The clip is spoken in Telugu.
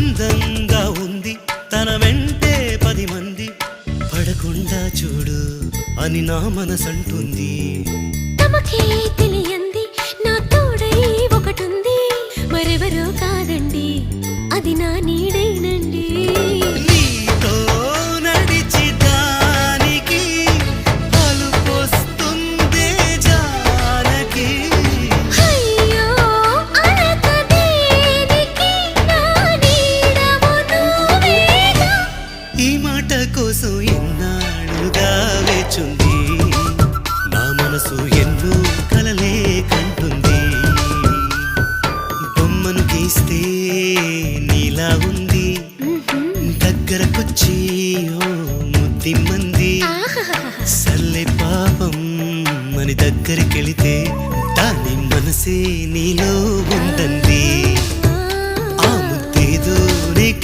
అందంగా ఉంది తన వెంటే 10 మంది పడకుండా చూడు అని నా మనసంటుంది. తమకే తెలియంది నా తోడై ఒకటుంది, మరెవరో కాదండి అది నా నీడేనండి. నీతో నడిచి దానికి అలుపొస్తుందే జానకి. అయ్యో అనక దేనికి నా నీడవు నువ్వేగా. ఈ మాట కోసం ఎన్నాళ్ళుగా వేచుంది నా మనసు ఎన్నో కలలే కంటుంది. బొమ్మను గీస్తే నీలా ఉంది దగ్గరకొచ్చి ఓ ముద్దిమ్మంది. సల్లే పాపం అని దగ్గరికెళితే దాని మనసే నీలో ఉందంది.